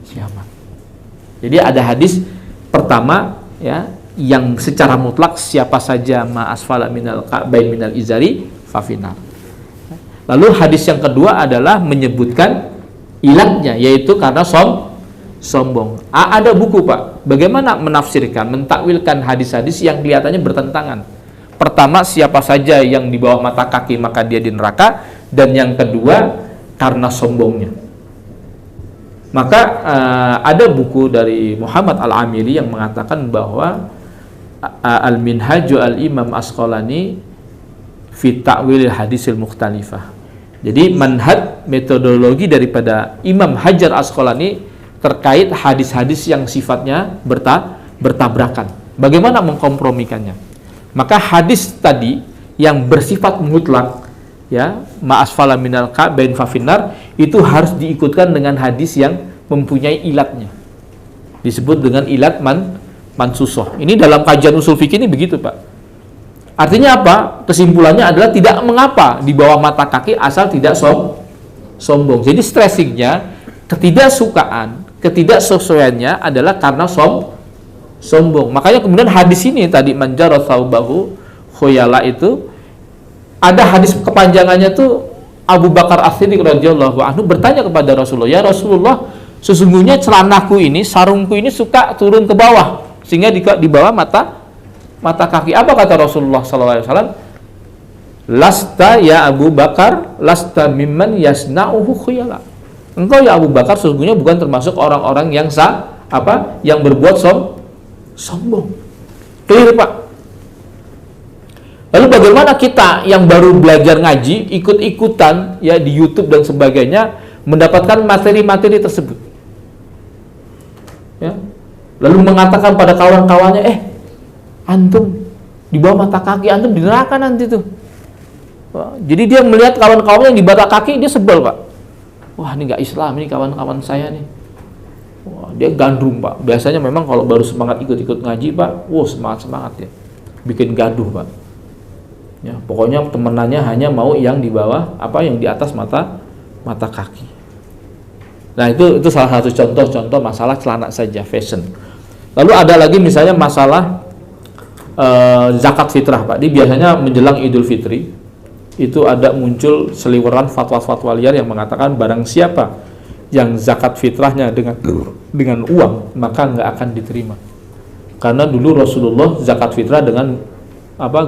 kiamat. Jadi ada hadis pertama, ya, yang secara mutlak siapa saja ma asfala minal ka'bain minal izari fafinar. Lalu hadis yang kedua adalah menyebutkan ilatnya, yaitu karena sombong. Ada buku, Pak, bagaimana menafsirkan, mentakwilkan hadis-hadis yang kelihatannya bertentangan. Pertama, siapa saja yang di bawah mata kaki maka dia di neraka, dan yang kedua karena sombongnya. Maka ada buku dari Muhammad Al-Amili yang mengatakan bahwa Al-Minhaju Al-Imam Asqalani fi ta'wilil hadisil mukhtalifah. Jadi manhaj, metodologi daripada Imam Hajar Asqalani terkait hadis-hadis yang sifatnya bertabrakan. Bagaimana mengkompromikannya? Maka hadis tadi yang bersifat mutlak, ya, ma asfala minal ka'bain fafinar, itu harus diikutkan dengan hadis yang mempunyai ilatnya. Disebut dengan ilat mansusoh. Ini dalam kajian usul fikih ini begitu, Pak. Artinya apa? Kesimpulannya adalah tidak mengapa di bawah mata kaki asal tidak sombong. Jadi stressingnya, ketidaksukaan, ketidaksesuaiannya adalah karena sombong. Makanya kemudian hadis ini tadi manjarra thawbahu khuyala itu Ada hadis kepanjangannya tuh, Abu Bakar As-Siddiq radhiyallahu anhu bertanya kepada Rasulullah, "Ya Rasulullah, sesungguhnya celanaku ini, sarungku ini suka turun ke bawah sehingga di bawah mata kaki." Apa kata Rasulullah sallallahu alaihi wasallam? "Lasta ya Abu Bakar, lasta mimman yasna'uhu khuyala." Engkau ya Abu Bakar sesungguhnya bukan termasuk orang-orang yang yang berbuat sombong. Clear, Pak? Lalu bagaimana kita yang baru belajar ngaji, ikut-ikutan ya di YouTube dan sebagainya, mendapatkan materi-materi tersebut? Ya. Lalu mengatakan pada kawan-kawannya, antum di bawah mata kaki antum di neraka nanti tuh. Wah, jadi dia melihat kawan-kawannya yang di bawah kaki, dia sebel, Pak. Wah, ini nggak Islam, ini kawan-kawan saya nih. Wah, dia gandrung, Pak. Biasanya memang kalau baru semangat ikut-ikut ngaji, Pak, semangat-semangat ya. Bikin gaduh, Pak. Ya, pokoknya temenannya hanya mau yang di bawah, yang di atas mata kaki. Nah, itu salah satu contoh masalah celana saja, fashion. Lalu ada lagi misalnya masalah zakat fitrah, Pak. Dia biasanya menjelang Idul Fitri itu ada muncul seliweran fatwa-fatwa liar yang mengatakan barang siapa yang zakat fitrahnya dengan uang maka nggak akan diterima. Karena dulu Rasulullah zakat fitrah dengan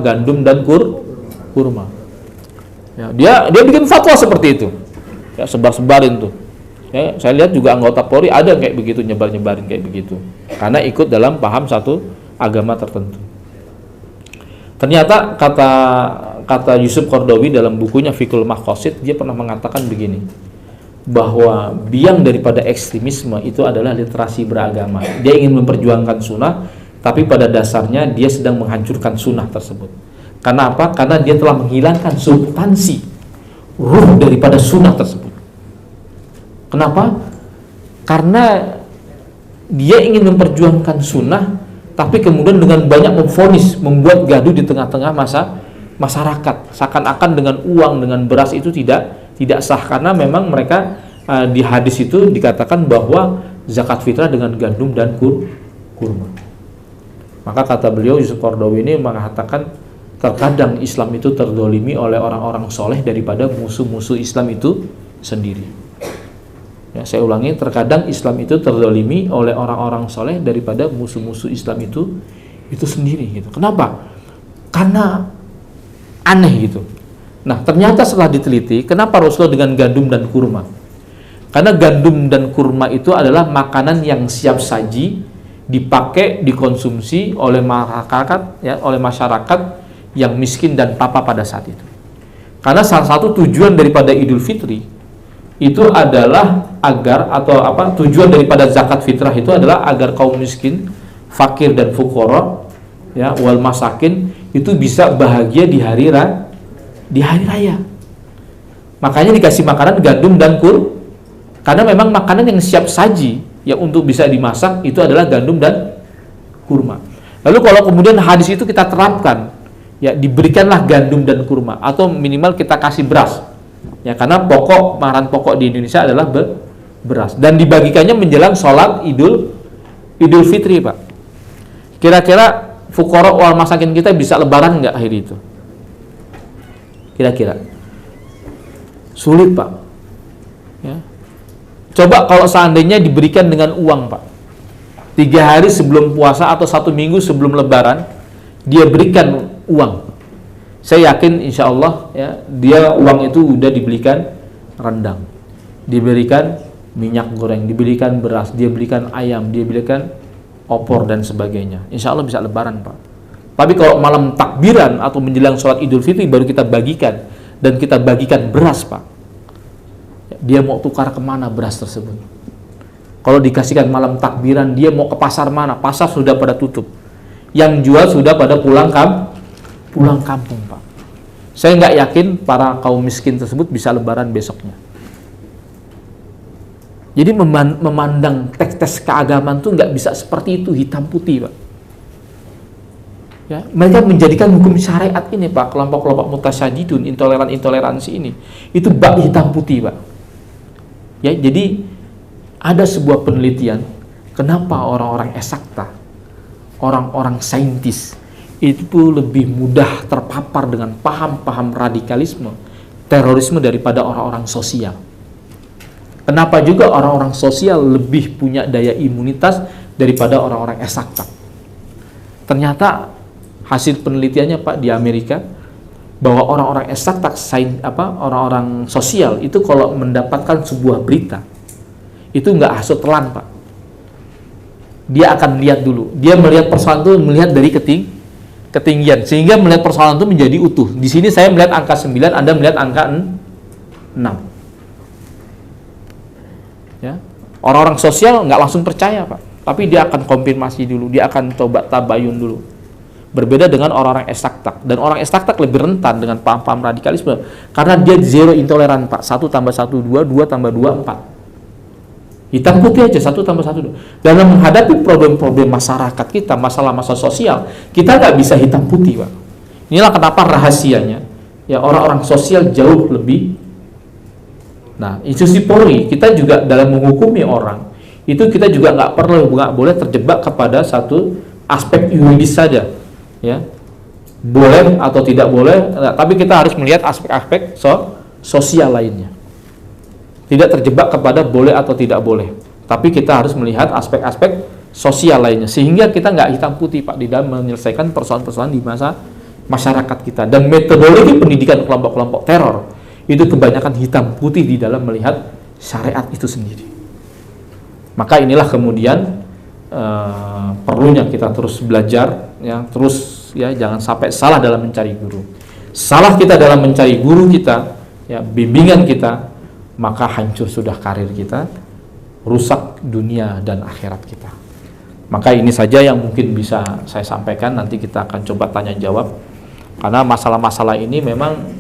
gandum dan kurma. Ya, dia bikin fatwa seperti itu. Ya, sebar-sebarin tuh. Ya, saya lihat juga anggota Polri ada kayak begitu, nyebar-nyebarin kayak begitu. Karena ikut dalam paham satu agama tertentu. Ternyata kata Yusuf Qaradawi dalam bukunya Fiqhul Maqasid, dia pernah mengatakan begini, bahwa biang daripada ekstremisme itu adalah literasi beragama. Dia ingin memperjuangkan sunnah, tapi pada dasarnya dia sedang menghancurkan sunnah tersebut. Karena apa? Karena dia telah menghilangkan substansi ruh daripada sunnah tersebut. Kenapa? Karena dia ingin memperjuangkan sunnah, tapi kemudian dengan banyak memvonis, membuat gaduh di tengah-tengah masyarakat. Seakan-akan dengan uang, dengan beras itu tidak sah, karena memang mereka di hadis itu dikatakan bahwa zakat fitrah dengan gandum dan kurma. Maka kata beliau, Yusuf Qaradawi ini mengatakan terkadang Islam itu terdolimi oleh orang-orang soleh daripada musuh-musuh Islam itu sendiri. Ya, saya ulangi, terkadang Islam itu terdolimi oleh orang-orang soleh daripada musuh-musuh Islam itu sendiri gitu. Kenapa? Karena aneh gitu. Nah, ternyata setelah diteliti, kenapa Rasulullah dengan gandum dan kurma? Karena gandum dan kurma itu adalah makanan yang siap saji, dipakai, dikonsumsi oleh masyarakat yang miskin dan papa pada saat itu. Karena salah satu tujuan daripada Idul Fitri itu adalah tujuan daripada zakat fitrah itu adalah agar kaum miskin, fakir dan fuqara, ya, wal masakin itu bisa bahagia di hari raya. Makanya dikasih makanan gandum dan karena memang makanan yang siap saji ya untuk bisa dimasak itu adalah gandum dan kurma. Lalu kalau kemudian hadis itu kita terapkan, ya diberikanlah gandum dan kurma, atau minimal kita kasih beras. Ya, karena bahan pokok di Indonesia adalah beras, dan dibagikannya menjelang sholat Idul Fitri, Pak. Kira-kira fuqara wal masakin kita bisa lebaran nggak hari itu? Kira-kira sulit, Pak. Ya. Coba kalau seandainya diberikan dengan uang, Pak, 3 hari sebelum puasa atau 1 minggu sebelum lebaran, dia berikan uang. Saya yakin insya Allah ya, dia uang itu udah dibelikan rendang, diberikan minyak goreng, diberikan beras, dia belikan ayam, dia belikan opor dan sebagainya. Insya Allah bisa lebaran, Pak. Tapi kalau malam takbiran atau menjelang sholat Idul Fitri baru kita bagikan, dan kita bagikan beras, Pak, dia mau tukar kemana beras tersebut? Kalau dikasihkan malam takbiran, dia mau ke pasar mana? Pasar sudah pada tutup, yang jual sudah pada pulang kampung, Pak. Saya nggak yakin para kaum miskin tersebut bisa lebaran besoknya. Jadi memandang teks-teks keagamaan itu nggak bisa seperti itu, hitam putih, Pak. Ya, mereka menjadikan hukum syariat ini, Pak, kelompok-kelompok mutasyadidun, intoleransi ini, itu bak hitam putih, Pak. Ya, jadi ada sebuah penelitian, kenapa orang-orang eksakta, orang-orang saintis itu lebih mudah terpapar dengan paham-paham radikalisme, terorisme daripada orang-orang sosial. Kenapa juga orang-orang sosial lebih punya daya imunitas daripada orang-orang eksakta? Ternyata hasil penelitiannya Pak di Amerika bahwa orang-orang eksakta, orang-orang sosial itu kalau mendapatkan sebuah berita itu nggak hasut telan Pak. Dia akan lihat dulu. Dia melihat persoalan itu melihat dari ketinggian, sehingga melihat persoalan itu menjadi utuh. Di sini saya melihat angka 9, Anda melihat angka 6. Ya. Orang-orang sosial nggak langsung percaya Pak, tapi dia akan konfirmasi dulu, dia akan coba tabayun dulu. Berbeda dengan orang-orang eksakta, dan orang eksakta lebih rentan dengan paham-paham radikalisme karena dia zero intoleran Pak. 1 tambah 1 2, 2 tambah 2 4. Hitam putih aja, 1 tambah 1 2. Dalam menghadapi problem-problem masyarakat kita, masalah-masalah sosial, kita nggak bisa hitam putih Pak. Inilah kenapa rahasianya ya orang-orang sosial jauh lebih. Nah, institusi Polri kita juga dalam menghukumi orang itu kita juga nggak boleh terjebak kepada satu aspek yuridis saja, ya boleh atau tidak boleh, tapi kita harus melihat aspek-aspek sosial lainnya. Tidak terjebak kepada boleh atau tidak boleh, tapi kita harus melihat aspek-aspek sosial lainnya, sehingga kita nggak hitam putih Pak di dalam menyelesaikan persoalan-persoalan di masyarakat kita. Dan metodologi pendidikan kelompok-kelompok teror itu kebanyakan hitam putih di dalam melihat syariat itu sendiri. Maka inilah kemudian perlunya kita terus belajar, ya terus ya jangan sampai salah dalam mencari guru. Salah kita dalam mencari guru kita, ya bimbingan kita, maka hancur sudah karir kita, rusak dunia dan akhirat kita. Maka ini saja yang mungkin bisa saya sampaikan, nanti kita akan coba tanya jawab. Karena masalah-masalah ini memang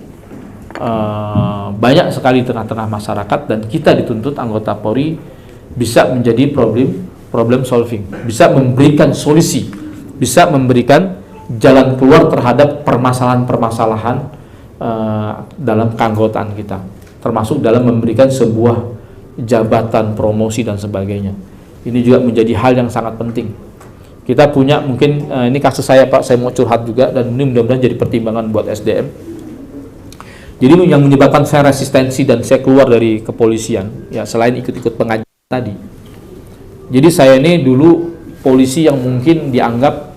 banyak sekali di tengah-tengah masyarakat, dan kita dituntut anggota Polri bisa menjadi problem solving, bisa memberikan solusi, bisa memberikan jalan keluar terhadap permasalahan-permasalahan dalam keanggotaan kita, termasuk dalam memberikan sebuah jabatan, promosi dan sebagainya. Ini juga menjadi hal yang sangat penting. Kita punya mungkin ini kasus saya Pak, saya mau curhat juga, dan ini mudah-mudahan jadi pertimbangan buat SDM. Jadi yang menyebabkan saya resistensi dan saya keluar dari kepolisian, ya selain ikut-ikut pengajian tadi. Jadi saya ini dulu polisi yang mungkin dianggap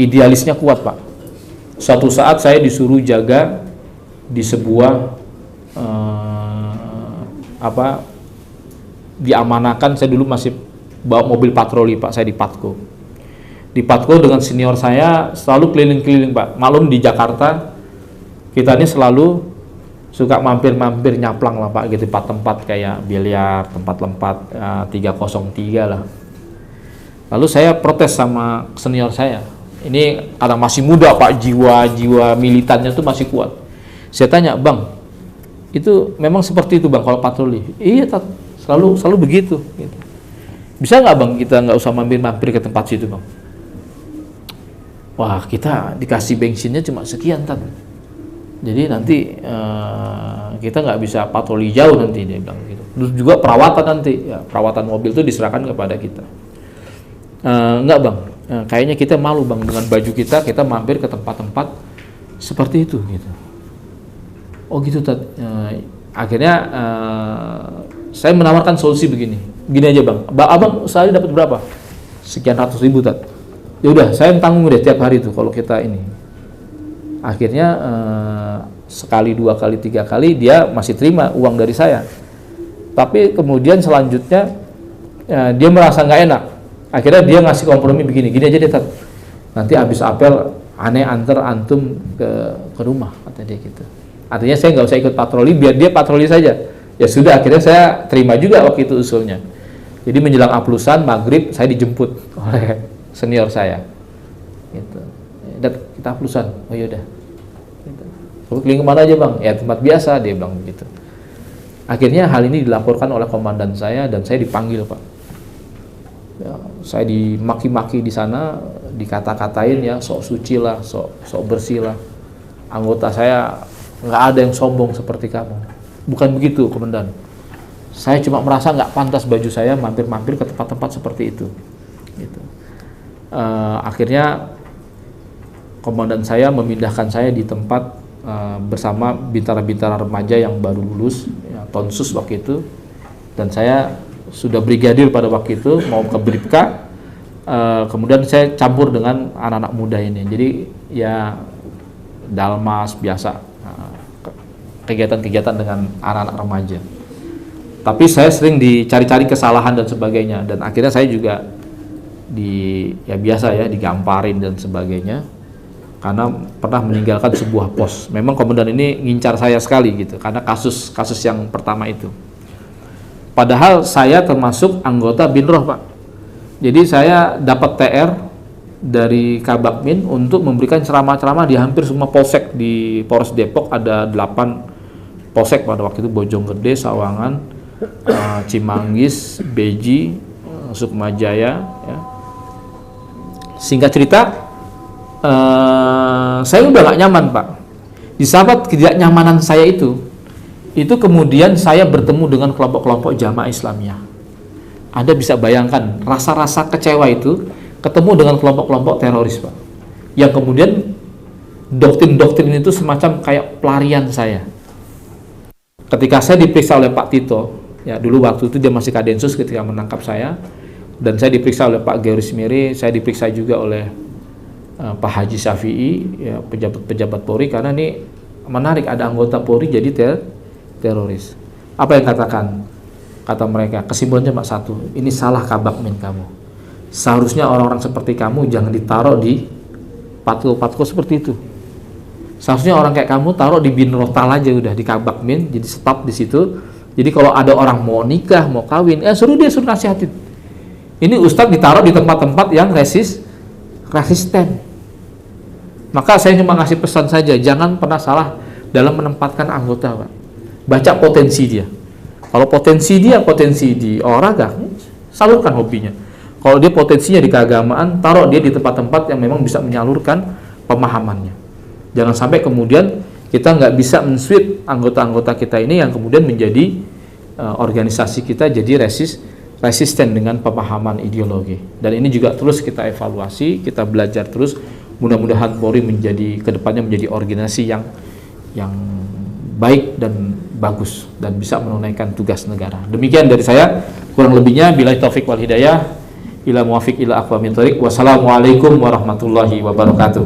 idealisnya kuat Pak. Suatu saat saya disuruh jaga di sebuah diamanakan, saya dulu masih bawa mobil patroli Pak, saya di Patko. Di Patko dengan senior saya selalu keliling-keliling Pak. Maklum di Jakarta kita ini selalu suka mampir-mampir nyaplang lah Pak, gitu tempat-tempat kayak biliar, tempat lempat 303 lah. Lalu saya protes sama senior saya. Ini karena masih muda Pak, jiwa militannya tuh masih kuat. Saya tanya, "Bang, itu memang seperti itu Bang kalau patroli?" "Iya, selalu begitu." Gitu. "Bisa nggak Bang kita nggak usah mampir-mampir ke tempat situ Bang?" "Wah, kita dikasih bensinnya cuma sekian Tat. Jadi nanti kita nggak bisa patroli jauh nanti," dia bilang gitu. Terus juga perawatan nanti, ya, perawatan mobil itu diserahkan kepada kita. "Enggak Bang, kayaknya kita malu Bang dengan baju kita mampir ke tempat-tempat seperti itu," gitu. "Oh gitu Tat." Akhirnya saya menawarkan solusi begini aja Bang, "Abang sehari dapat berapa?" "Sekian ratus ribu Tat." "Ya udah, saya tanggung deh tiap hari itu kalau kita ini." Akhirnya sekali, 2 kali, 3 kali dia masih terima uang dari saya. Tapi kemudian selanjutnya dia merasa nggak enak. Akhirnya dia ngasih kompromi begini aja deh Tat. "Nanti habis apel aneh antar antum ke rumah," kata dia gitu. Artinya saya nggak usah ikut patroli, biar dia patroli saja. Ya sudah, akhirnya saya terima juga waktu itu usulnya. Jadi menjelang aplusan maghrib saya dijemput oleh senior saya. Gitu. "Dat, kita aplusan." "Oh yaudah." Gitu. "Keliling kemana aja Bang?" "Ya tempat biasa," dia bilang begitu. Akhirnya hal ini dilaporkan oleh komandan saya dan saya dipanggil Pak. Ya, saya dimaki-maki di sana, dikata-katain ya sok suci lah, sok bersih lah. Anggota saya nggak ada yang sombong seperti kamu. Bukan begitu komandan. Saya cuma merasa nggak pantas baju saya mampir-mampir ke tempat-tempat seperti itu. Gitu. Akhirnya komandan saya memindahkan saya di tempat bersama bintara-bintara remaja yang baru lulus, ya, Tonsus waktu itu, dan saya sudah brigadir pada waktu itu, mau ke Bribka. Kemudian saya campur dengan anak-anak muda ini, jadi ya dalmas biasa, kegiatan-kegiatan dengan anak-anak remaja. Tapi saya sering dicari-cari kesalahan dan sebagainya, dan akhirnya saya juga ya biasa ya, digamparin dan sebagainya, karena pernah meninggalkan sebuah pos. Memang komandan ini ngincar saya sekali gitu, karena kasus yang pertama itu. Padahal saya termasuk anggota Binroh, Pak. Jadi saya dapat TR dari Kabakmin untuk memberikan ceramah-ceramah di hampir semua polsek di Polres Depok. Ada 8 polsek pada waktu itu, Bojonggede, Sawangan, Cimanggis, Beji, Sukmajaya. Ya. Singkat cerita, saya udah gak nyaman, Pak. Di saat ketidaknyamanan saya itu kemudian saya bertemu dengan kelompok-kelompok jamaah Islamiyah. Anda bisa bayangkan rasa-rasa kecewa itu ketemu dengan kelompok-kelompok teroris, Pak. Yang kemudian doktrin-doktrin itu semacam kayak pelarian saya. Ketika saya diperiksa oleh Pak Tito, ya dulu waktu itu dia masih Kadensus ketika menangkap saya, dan saya diperiksa oleh Pak George Miri, saya diperiksa juga oleh Pak Haji Syafi'i, ya, pejabat-pejabat Polri, karena ini menarik, ada anggota Polri jadi teroris. Apa yang kata mereka? Kesimpulannya cuma satu, ini salah Kabakmin kamu. Seharusnya orang-orang seperti kamu jangan ditaruh di patkul seperti itu. Seharusnya orang kayak kamu taruh di Binrotal aja udah, di Kabakmin, jadi stop di situ. Jadi kalau ada orang mau nikah, mau kawin, suruh nasihatin. Ini ustadz ditaruh di tempat-tempat yang resisten. Maka saya cuma ngasih pesan saja, jangan pernah salah dalam menempatkan anggota, Pak. Baca potensi dia. Kalau potensi di olahraga, salurkan hobinya. Kalau dia potensinya di keagamaan, taruh dia di tempat-tempat yang memang bisa menyalurkan pemahamannya. Jangan sampai kemudian kita nggak bisa men-sweep anggota-anggota kita ini yang kemudian menjadi organisasi kita jadi resisten dengan pemahaman ideologi. Dan ini juga terus kita evaluasi, kita belajar terus. Mudah-mudahan Polri kedepannya menjadi organisasi yang baik dan bagus dan bisa menunaikan tugas negara. Demikian dari saya, kurang lebihnya billahi taufik wal hidayah, ila muwafiq ila aqwamit thoriq. Wassalamualaikum warahmatullahi wabarakatuh.